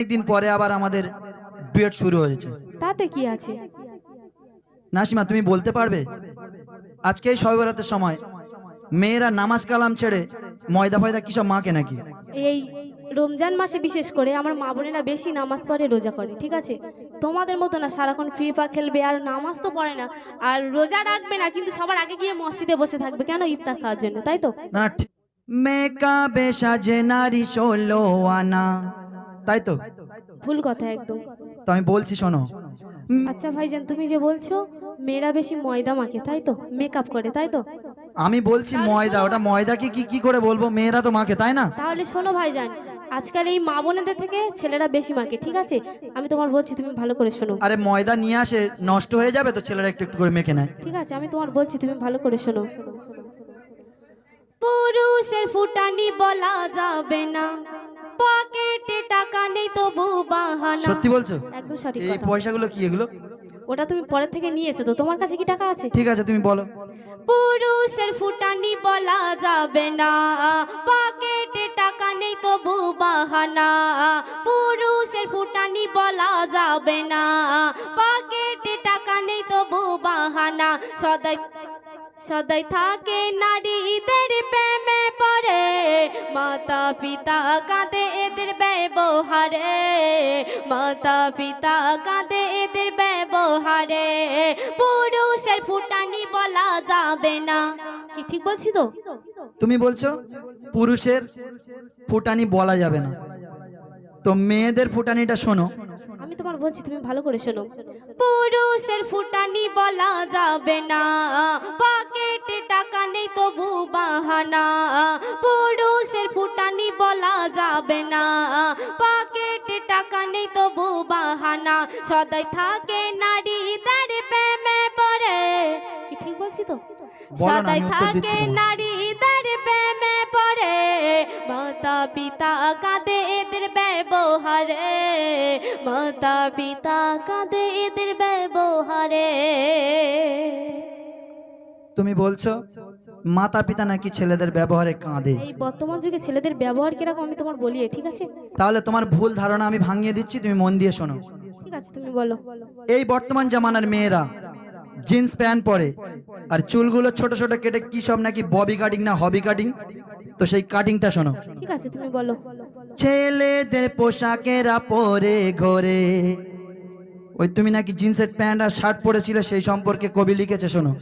অনেকদিন পরে আবার আমাদের ডুয়েট শুরু হয়েছে। তাতে কি আছে? নাসিমা, তুমি বলতে পারবে আজকে এই শবে বরাতের সময় মেয়েরা নামাজ কালাম ছেড়ে ময়দা ফয়দা কিসব মাকে নাকি? এই রমজান মাসে বিশেষ করে আমার মা বোনেরা বেশি নামাজ পড়ে, রোজা করে, ঠিক আছে? তোমাদের মতো না সারাক্ষণ ফ্রি ফায়ার খেলবে আর নামাজ তো পড়ে না, আর রোজা রাখবে না, কিন্তু সবার আগে গিয়ে মসজিদে বসে থাকবে কেন? ইফতার খাওয়ার জন্য, তাই তো? না, মেকাবে সাজে নারী 16 আনা, তাই তো? ভুল কথা একদম। তো আমি বলছি শোনো। আচ্ছা ভাইজান, তুমি যে বলছো মেয়েরা বেশি ময়দা মাখে, তাই তো? মেকআপ করে, তাই তো? আমি বলছি ময়দা, ওটা ময়দা কি কি করে বলবো? মেয়েরা তো মাখে, তাই না? তাহলে শোনো ভাইজান, আজকাল এই মা বোনেদের থেকে ছেলেরা বেশি মাখে, ঠিক আছে? আমি তোমার বলছি, তুমি ভালো করে শোনো। আরে ময়দা নিয়ে আসে, নষ্ট হয়ে যাবে তো ছেলেরা একটু একটু করে মেখে নেয়। ঠিক আছে, আমি তোমার বলছি, তুমি ভালো করে শোনো। পুরুষের ফুটানি বলা যাবে না, পকেটে টাকা নেই তবু বাহানা। সত্যি বলছো? একদম সঠিক এই কথা। পয়সাগুলো কি এগুলো? ওটা তুমি পরের থেকে নিয়েছো তো, তোমার কাছে কি টাকা আছে? ঠিক আছে, তুমি বলো। পুরুষের ফুটানি বলা যাবে না, পকেটে টাকা নেই তবু বাহানা। পুরুষের ফুটানি বলা যাবে না, পকেটে টাকা নেই তবু বাহানা। সদাই সদাই থাকে নারীদের প্রেমে পড়ে, মাতা পিতা কাঁদে এদের ব্যবহারে, মাতা পিতা কাঁদে এদের ব্যবহারে। পুরুষের ফুটানি বলা যাবে না। কি ঠিক বলছি তো? তুমি বলছো পুরুষের ফুটানি বলা যাবে না, তো মেয়েদের ফুটানিটা শোনো। আমি তোমার বলছি, তুমি ভালো করে শোনো। পুরুষের ফুটানি বলা যাবে না, পকেটে টাকা নেই তবু বাহানা। পুরুষের ফুটানি বলা যাবে না, পকেটে টাকা নেই তবু বাহানা। সদাই থাকে নারীদের প্রেমে পড়ে। কি ঠিক বলছি তো? বলো না, সদাই আমি উত্তর থাকে দিচ্ছি তোমায়। নারীদের প্রেমে পড়ে, মাতা পিতা কাঁদে এদের ব্যবহারে, মাতা পিতা কাঁদে এদের ব্যবহারে। তুমি বলছো মাতা পিতা নাকি ছেলেদের ব্যবহারে কাঁদে? এই বর্তমান যুগে ছেলেদের ব্যবহার কিরকম আমি তোমার বলি, ঠিক আছে? তাহলে তোমার ভুল ধারণা আমি ভাঙিয়ে দিচ্ছি, তুমি মন দিয়ে শোনো। ঠিক আছে, তুমি বলো। এই বর্তমান জামানার মেয়েরা জিন্স প্যান্ট পরে আর চুলগুলো ছোট ছোট কেটে কি সব নাকি ববি কাটিং না হবি কাটিং, তো সেই কাটিংটা শোনো। ঠিক আছে, তুমি বলো। ছেলেদের পোশাকেরা পরে ঘরে, ওই তুমি নাকি জিন্সের প্যান্ট আর শার্ট পরেছিলে, সেই সম্পর্কে কবি লিখেছে, শোনো।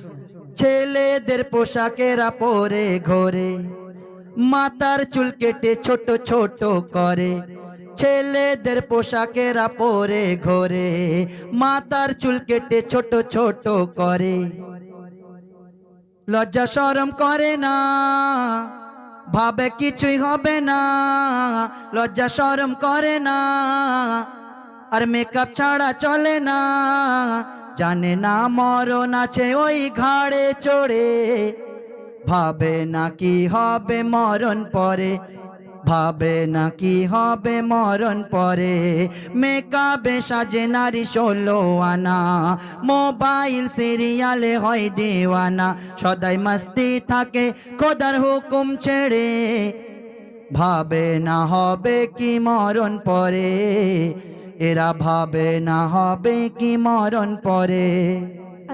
ছেলেদের পোশাকেরা পরে ঘরে, মাথার চুল কেটে ছোট ছোট করে। ছেলেদের পোশাকেরা পরে ঘরে, মাথার চুল কেটে ছোট ছোট করে। লজ্জা শরম করে না, ভাবে কিছুই হবে না। লজ্জা শরম করে না, আর মেকআপ ছাড়া চলে না। জানে না মরণ আছে ওই ঘাড়ে চড়ে, ভাবে না কি হবে মরণ পরে, ভাবে না কি হবে মরণ পরে। মেকআপে সাজে নারী 16 আনা, মোবাইল সিরিয়ালে হয় দেওয়ানা। সদাই মস্তি থাকে খোদার হুকুম ছেড়ে, ভাবে না হবে কি মরণ পরে। এরা ভাবে না হবে কি মরণ পরে।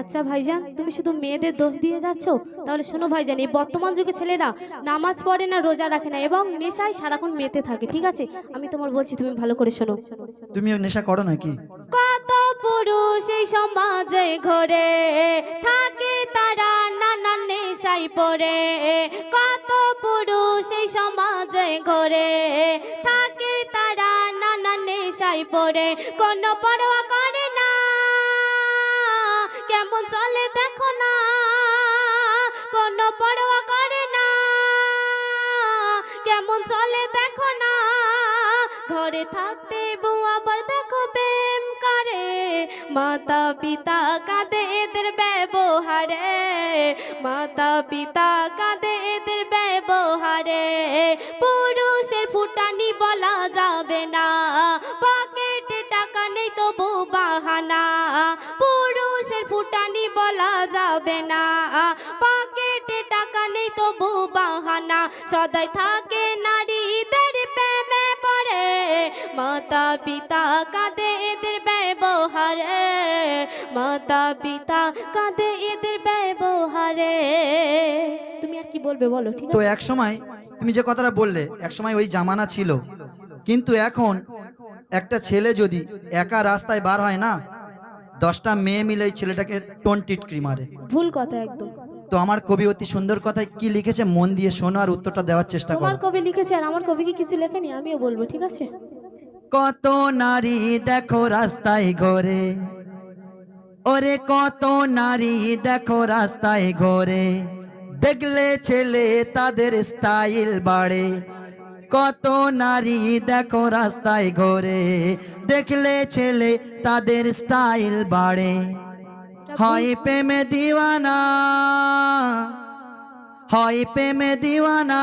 আচ্ছা ভাইজান, তুমি শুধু মেয়েদের দোষ দিয়ে যাচ্ছ। তাহলে শোনো ভাইজান, এই বর্তমান যুগে ছেলেরা নামাজ পড়ে না, রোজা রাখে না, এবং নেশায় সারাক্ষণ মেতে থাকে, ঠিক আছে? আমি তোমার বলছি, তুমি ভালো করে শোনো। তুমিও নেশা করো নাকি? কত পুরুষ এই সমাজে ঘরে থাকে, তারা নানান নেশায় পড়ে। কত পুরুষ এই সমাজে ঘরে থাকে, তারা নানান নেশায় পড়ে। কোনো পরোয়া করে না, কেমন চলে দেখো না। কোনো পরোয়া করে না, কেমন চলে দেখো না। ঘরে থাকতে বউ আবার দেখো প্রেম করে, মাতা পিতা কাঁদে এদের ব্যবহারে, মাতা পিতা কাঁদে এদের ব্যবহারে। পুরুষের ফুটানি বলা যাবে না, পকেটে টাকা নেই তবু বাহানা। পুরুষের ফুটানি বলা যাবে না, পকেটে টাকা নেই তবু বাহানা। সদাই থাকে নারীদের প্রেমে পড়ে, মাতা পিতা কাঁদে এদের ব্যবহারে, মাতা পিতা কাঁদে এদের ব্যবহারে। তুমি আর কি বলবে বলো, ঠিক তো আছে? এক সময় তুমি যে কথাটা বললে, এক সময় ওই জামানা ছিল, কিন্তু এখন একটা ছেলে যদি একা রাস্তায় বার হয় না, 10টা মেয়ে মিলে এই ছেলেটাকে টিটকিরি মারে। ভুল কথা একদম। তো আমার কবি অতি সুন্দর কথায় কি লিখেছে, মন দিয়ে শোনো আর উত্তরটা দেওয়ার চেষ্টা করো। তোমার কবি লিখেছে আর আমার কবি কি কিছু লেখেনি? আমিও বলবো, ঠিক আছে? কত নারী দেখো রাস্তায় ঘোরে, ওরে কত নারী দেখো রাস্তায় ঘোরে, দেখলে ছেলে তাদের স্টাইল বাড়ে। কত নারী দেখো রাস্তায় ঘোরে, দেখলে ছেলে তাদের স্টাইল বাড়ে। হয় প্রেমে দিওয়ানা, হয় প্রেমে দিওয়ানা,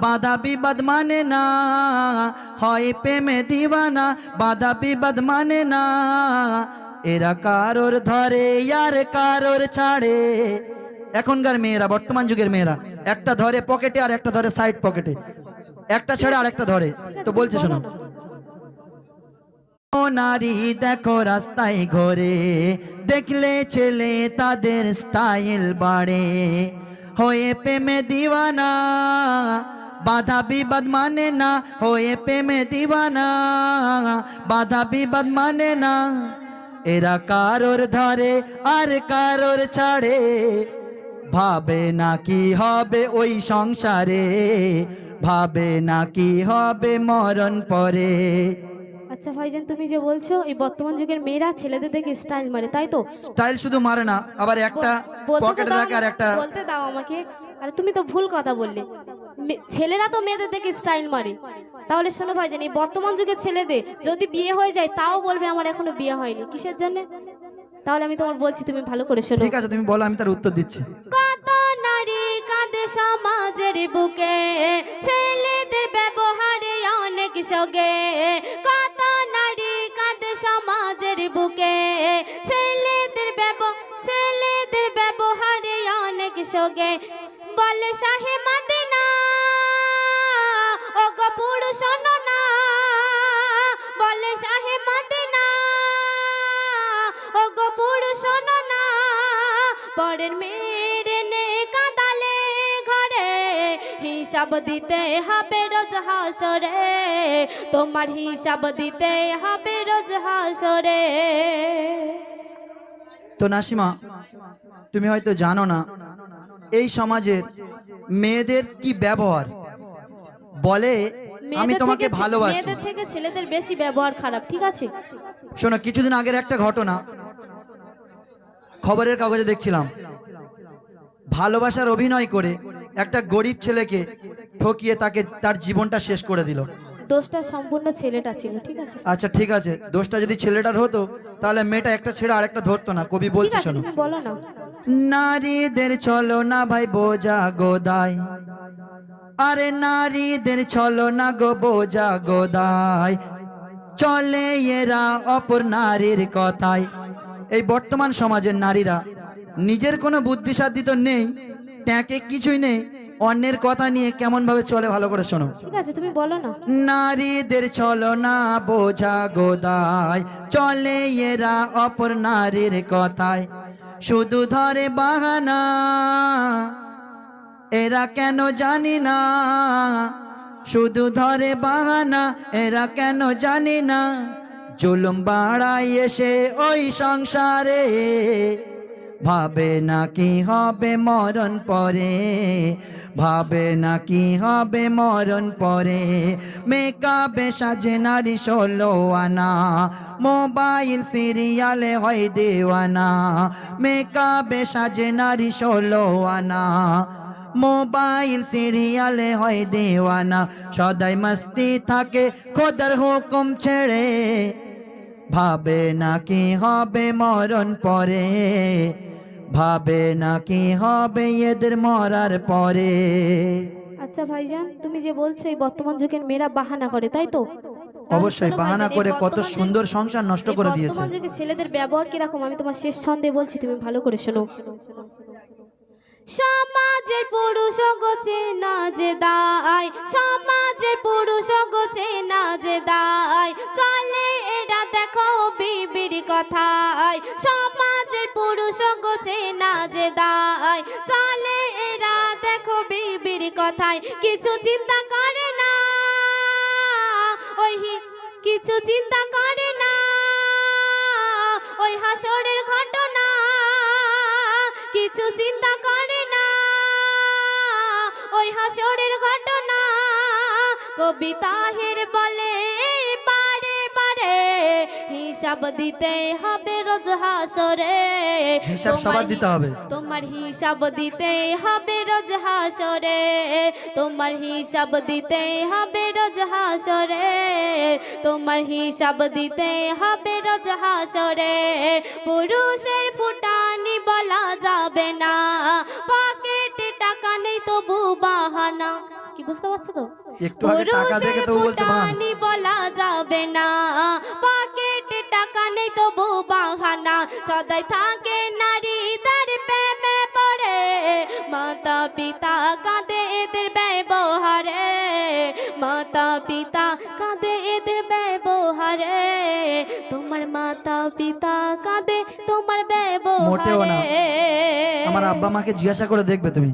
বাধা বিবাদ মানে না। হয় প্রেমে দিওয়ানা, বাধা বিবাদ মানে না। এরা কারোর ধরে আর কারোর ছাড়ে। এখনকার মেয়েরা, বর্তমান যুগের মেয়েরা, একটা ধরে পকেটে আর একটা ধরে সাইড পকেটে, একটা ছেড়ে আর একটা ধরে। তো বলছে শোনো, ও নারী দেখো রাস্তায় ঘোরে, দেখলে ছেলে তাদের স্টাইল বাড়ে। হয়ে প্রেমে দিওয়ানা, বাধা বিবাদ মানে না। হয়ে প্রেমে দিওয়ানা, বাধা বিবাদ মানে না। এরা কারোর ধরে আর কারোর ছাড়ে, ভাবে না কি হবে ওই সংসারে, ভাবে না কি হবে মরণ পরে। আচ্ছা ভাইজান, তুমি যে বলছো এই বর্তমান যুগের মেয়েরা ছেলেদের দেখে স্টাইল মারে, তাই তো? স্টাইল শুধু মারে না, আবার একটা বলতে তো পকেটে দাও, রাখে আর একটা। বলতে দাও আমাকে। আরে তুমি তো ভুল কথা বললে, ছেলেরা তো মেয়েদের দেখে স্টাইল মারে। তাহলে শোনো ভাইজান, এই বর্তমান যুগের ছেলেদের যদি বিয়ে হয়ে যায় তাও বলবে আমার এখনো বিয়ে হয়নি। কিসের জন্য? তাহলে আমি তোমার বলছি, তুমি ভালো করে শোনো। ঠিক আছে, তুমি বলো, আমি তার উত্তর দিচ্ছি। কত নারী কাঁদে সমাজের বুকে, ছেলেদের ব্যবহারে অনেক সগে। কত নারী কাঁদে সমাজের বুকে, ছেলেদের ব্যবহারে অনেক সগে। বলে শাহে মদিনা, ও গো পুরুষ শোনো না। বলে শাহে মদিনা, ও গো পুরুষ শোনো না। পরের মেরে নে কাঁদালে ঘরে, হিসাব দিতে হবে রোজ হাসরে। তোমার হিসাব দিতে হবে রোজ হাসরে। তো নাসিমা, তুমি হয়তো জানো না এই সমাজের মেয়েদের কি ব্যবহার। বলে আমি তোমাকে ভালোবাসি। মেয়েদের থেকে ছেলেদের বেশি ব্যবহার খারাপ, ঠিক আছে? শোনো, কিছুদিন আগের একটা ঘটনা খবরের কাগজে দেখছিলাম। ভালোবাসার অভিনয় করে একটা গরিব ছেলেকে ঠকিয়ে তাকে তার জীবনটা শেষ করে দিল। দোষটা সম্পূর্ণ ছেলেটা ছিল, ঠিক আছে? আচ্ছা ঠিক আছে, দোষটা যদি ছেলেটার হতো তাহলে মেয়েটা একটা ছেড়ে আরেকটা ধরতো না। কবি ঠিক বলছে আছে, শোনো, তুমি বলো না। নারীদের চলো না ভাই বোঝা গোদায়, আরে নারীদের চলো না গো বোঝা গোদায়, চলে এরা অপর নারীর কথায়। এই বর্তমান সমাজের নারীরা নিজের কোনো বুদ্ধিসাধ্য তো নেই, ট্যাঁকে কিছুই নেই, অন্যের কথা নিয়ে কেমন ভাবে চলে, ভালো করে শোনো। ঠিক আছে, তুমি বলো না। নারীদের চলো না বোঝা গোদায়, চলে এরা অপর নারীর কথায়, শুধু ধরে বাহানা এরা কেন জানি না, শুধু ধরে বাহানা এরা কেন জানি না। জুলুম বাড়াই এসে ওই সংসারে, ভাবে না কি হবে মরণ পরে, ভাবে না কি হবে মরণ পরে। মেকআপে সাজে নারী 16 আনা, মোবাইল সিরিয়ালে হয় দেওয়ানা। মেকআপে সাজে নারী 16 আনা, মোবাইল সিরিয়ালে হয় দেওয়ানা। সদাই মস্তি থাকে খোদার হুকুম ছেড়ে, ভাবে না কি হবে মরণ পরে, ভাবে না কি হবে এদের মরার পরে। আচ্ছা ভাইজান, তুমি যে বলছো এই বর্তমান যুগের মেয়েরা বাহানা করে, তাই তো? অবশ্যই বাহানা করে কত সুন্দর সংসার নষ্ট করে দিয়েছে। বর্তমান যুগে ছেলেদের ব্যবহার কিরকম আমি তোমার শেষ ছন্দে বলছি, তুমি ভালো করে শোনো। সমাজের পুরুষ গোছে না যে দায়, সমাজের পুরুষ গোছে না যে দায়, চলে এরা দেখো বিবির কথায়। সমাজের পুরুষ গোছে না যে দায়, চলে এরা দেখো বিবির কথায়। কিছু চিন্তা করে না ওই কিছু চিন্তা করে না ওই হাসরের ঘটনা, কিছু চিন্তা করে না ওই হাসরের ঘটনা। কবি তাহির বলে বারে বারে হিসাব দিতে হবে রোজ হাসরে। হিসাব সবার দিতে হবে। তোমার হিসাব দিতে হবে রোজ হাসরে, তোমার হিসাব দিতে হবে রোজ হাসরে, তোমার হিসাব দিতে হবে রোজ হাসরে। পুরুষের ফুটানি বলা যাবে না, পকেটে টাকা নেই তবু বাহানা। কি বুঝতে পারছো তো? একটু আগে টাকা দেখে তো বলছে ফুটানি বলা যাবে না, পকেটে টাকা নেই তবু বাহানা। সদাই থাকে নারীদের প্রেমে পড়ে, মাতা পিতা কাঁদে এদের ব্যবহারে, মাতা পিতা কাঁদে এদের ব্যবহারে। তোমার মাতা পিতা কাঁদে তোমার মোটেও না। ব্যবহারে। আমার আব্বা মাকে জিজ্ঞাসা করে দেখবে তুমি।